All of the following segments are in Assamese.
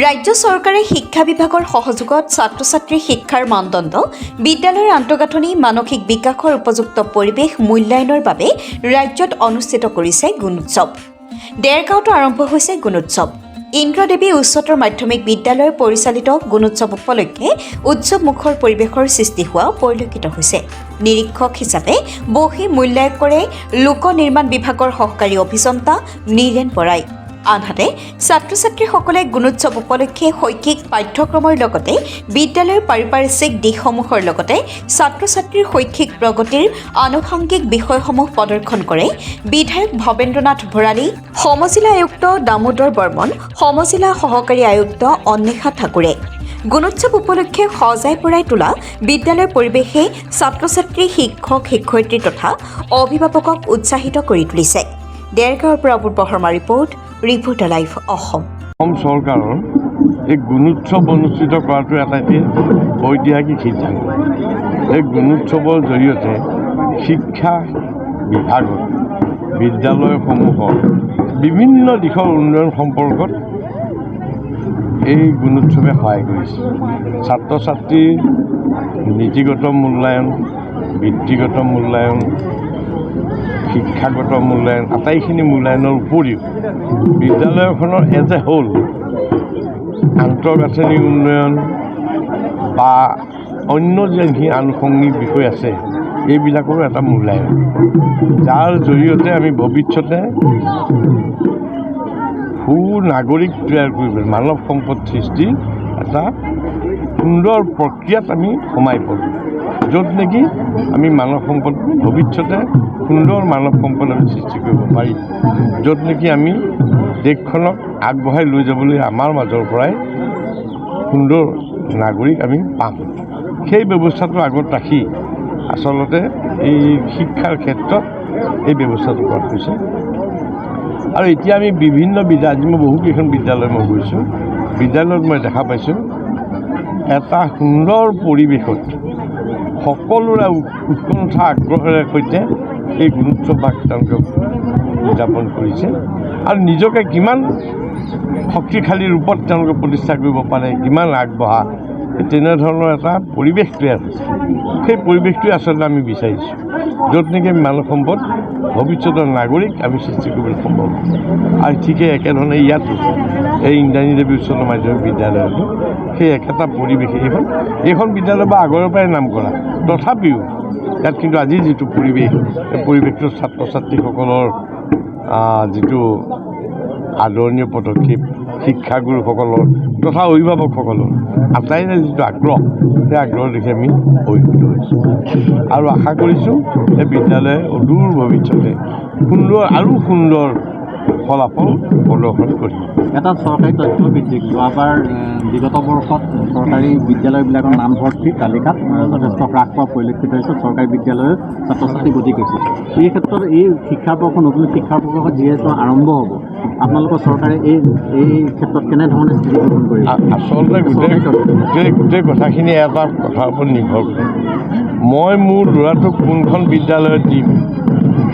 ৰাজ্য চৰকাৰে শিক্ষা বিভাগৰ সহযোগত ছাত্ৰ ছাত্ৰীৰ শিক্ষাৰ মানদণ্ড, বিদ্যালয়ৰ আন্তঃগাঁথনি, মানসিক বিকাশৰ উপযুক্ত পৰিৱেশ মূল্যায়নৰ বাবে ৰাজ্যত অনুষ্ঠিত কৰিছে গুণোৎসৱ। দেৰগাঁৱতো আৰম্ভ হৈছে গুণোৎসৱ। ইন্দ্ৰদেৱী উচ্চতৰ মাধ্যমিক বিদ্যালয় পৰিচালিত গুণোৎসৱ উপলক্ষে উৎসৱমুখৰ পৰিৱেশৰ সৃষ্টি হোৱা পৰিলক্ষিত হৈছে। নিৰীক্ষক হিচাপে বহি মূল্যায়ন কৰে লোক নিৰ্মাণ বিভাগৰ সহকাৰী অভিযন্তা নীৰেণ বৰাই। আনহাতে ছাত্ৰ ছাত্ৰীসকলে গুণোৎসৱ উপলক্ষে শৈক্ষিক পাঠ্যক্ৰমৰ লগতে বিদ্যালয়ৰ পাৰিপাৰ্শ্বিক দিশসমূহৰ লগতে ছাত্ৰ ছাত্ৰীৰ শৈক্ষিক প্ৰগতিৰ আনুষংগিক বিষয়সমূহ প্ৰদৰ্শন কৰে বিধায়ক ভৱেন্দ্ৰনাথ ভৰালী, সমজিলা আয়ুক্ত দামোদৰ বৰ্মন, সমজিলা সহকাৰী আয়ুক্ত অন্বেষা ঠাকুৰে। গুণোৎসৱ উপলক্ষে সজাই পৰাই তোলা বিদ্যালয়ৰ পৰিৱেশে ছাত্ৰ ছাত্ৰী, শিক্ষক, শিক্ষয়িত্ৰী তথা অভিভাৱকক উৎসাহিত কৰি তুলিছে। দেৰগাঁৱৰ পৰা অপূৰ্ব শৰ্মা ৰিপৰ্টাৰ লাইভ অসম। অসম চৰকাৰৰ এই গুণোৎসৱ অনুষ্ঠিত কৰাটো এটা ঐতিহাসিক সিদ্ধান্ত। এই গুণোৎসৱৰ জৰিয়তে শিক্ষা বিভাগত বিদ্যালয়সমূহৰ বিভিন্ন দিশৰ উন্নয়ন সম্পৰ্কত এই গুণোৎসৱে সহায় কৰিছে। ছাত্ৰ ছাত্ৰীৰ নীতিগত মূল্যায়ন, বৃত্তিগত মূল্যায়ন, শিক্ষাগত মূল্যায়ন, আটাইখিনি মূল্যায়নৰ উপৰিও বিদ্যালয়খনৰ এজ এ হোল আন্তঃগাঁথনি উন্নয়ন বা অন্য যিখিনি আনুষংগিক বিষয় আছে এইবিলাকৰো এটা মূল্যায়ন, যাৰ জৰিয়তে আমি ভৱিষ্যতে সুনাগৰিক তৈয়াৰ কৰিবলৈ মানৱ সম্পদ সৃষ্টিৰ এটা সুন্দৰ প্ৰক্ৰিয়াত আমি সোমাই পৰোঁ, য'ত নেকি আমি মানৱ সম্পদ ভৱিষ্যতে সুন্দৰ মানৱ সম্পদ আমি সৃষ্টি কৰিব পাৰিম, য'ত নেকি আমি দেশখনক আগবঢ়াই লৈ যাবলৈ আমাৰ মাজৰ পৰাই সুন্দৰ নাগৰিক আমি পাম। সেই ব্যৱস্থাটো আগত ৰাখি আচলতে এই শিক্ষাৰ ক্ষেত্ৰত এই ব্যৱস্থাটো কৰা হৈছে। আৰু এতিয়া আমি বিভিন্ন আজি মই বহুকেইখন বিদ্যালয় মই গৈছোঁ, বিদ্যালয়ত মই দেখা পাইছোঁ এটা সুন্দৰ পৰিৱেশত সকলোৰে উৎকণ্ঠা আগ্ৰহেৰে সৈতে এই গুণোৎসৱ ভাগ তেওঁলোকে উদযাপন কৰিছে আৰু নিজকে কিমান শক্তিশালী ৰূপত তেওঁলোকে প্ৰতিষ্ঠা কৰিব পাৰে, কিমান আগবঢ়া, তেনেধৰণৰ এটা পৰিৱেশ তৈয়াৰ হৈছে। সেই পৰিৱেশটোৱে আচলতে আমি বিচাৰিছোঁ, য'ত নেকি মানৱ সম্পদ ভৱিষ্যতৰ নাগৰিক আমি সৃষ্টি কৰিবলৈ সম্ভৱ। আৰু ঠিকে একেধৰণে ইয়াতো এই ইন্দ্ৰাণী দেৱী উচ্চতৰ মাধ্যমিক বিদ্যালয়তো সেই একেটা পৰিৱেশে এইখন বিদ্যালয় বা আগৰ পৰাই নাম কৰা, তথাপিও ইয়াত কিন্তু আজি যিটো পৰিৱেশ, এই পৰিৱেশটো ছাত্ৰ ছাত্ৰীসকলৰ যিটো আদৰণীয় পদক্ষেপ, শিক্ষাগুৰুসকলৰ তথা অভিভাৱকসকলৰ আটাইৰে যিটো আগ্ৰহ, সেই আগ্ৰহ দেখি আমি অভিভূত হৈছোঁ আৰু আশা কৰিছোঁ এই বিদ্যালয়ে অদূৰ ভৱিষ্যতে আৰু সুন্দৰ ফলাফল প্ৰদৰ্শন কৰিব। এটা চৰকাৰী তথ্য ভিত্তিক যোৱাবাৰ বিগত বৰ্ষত চৰকাৰী বিদ্যালয়বিলাকৰ নামভৰ্তিৰ তালিকাত যথেষ্ট হ্ৰাস পোৱা পৰিলক্ষিত হৈছে। চৰকাৰী বিদ্যালয়ৰ ছাত্ৰ ছাত্ৰী গতি কৰিছে। এই ক্ষেত্ৰত এই শিক্ষাবৰ্ষ নতুন শিক্ষাবৰ্ষ যিহেতু আৰম্ভ হ'ব, আপোনালোকৰ চৰকাৰে এই ক্ষেত্ৰত কেনেধৰণে স্থিতি গ্ৰহণ কৰিব? আচলতে গোটেই কথাখিনি এটা কথাৰ ওপৰত নিৰ্ভৰ কৰে। মই মোৰ ল'ৰাটোক কোনখন বিদ্যালয়ত দিম,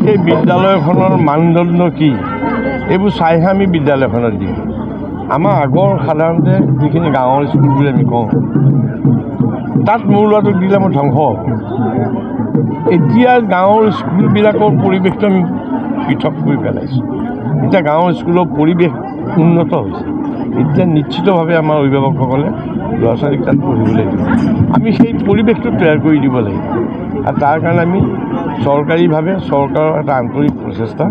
সেই বিদ্যালয়খনৰ মানদণ্ড কি, এইবোৰ চাইহে আমি বিদ্যালয়খনত দিম। আমাৰ আগৰ সাধাৰণতে যিখিনি গাঁৱৰ স্কুল বুলি আমি কওঁ, তাত মোৰ ল'ৰাটোক দিলে মই ধ্বংস হ'ব। এতিয়া গাঁৱৰ স্কুলবিলাকৰ পৰিৱেশটো আমি পৃথক কৰি পেলাইছোঁ। এতিয়া গাঁৱৰ স্কুলৰ পৰিৱেশ উন্নত হৈছে। এতিয়া নিশ্চিতভাৱে আমাৰ অভিভাৱকসকলে ল'ৰা ছোৱালীক তাত পঢ়িবলৈ দিব। আমি সেই পৰিৱেশটো তৈয়াৰ কৰি দিব লাগিব আৰু তাৰ কাৰণে আমি চৰকাৰীভাৱে চৰকাৰৰ এটা আন্তৰিক প্ৰচেষ্টা,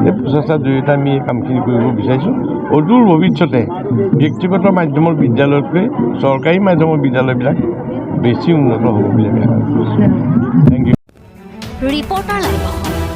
এই প্ৰচেষ্টাৰ জৰিয়তে আমি এই কামখিনি কৰিব বিচাৰিছোঁ। অদূৰ ভৱিষ্যতে ব্যক্তিগত মাধ্যমৰ বিদ্যালয়তকৈ চৰকাৰী মাধ্যমৰ বিদ্যালয়বিলাক বেছি উন্নত হ'ব বুলি আমি আশা কৰিছোঁ। Thank you. Reporter live Assam.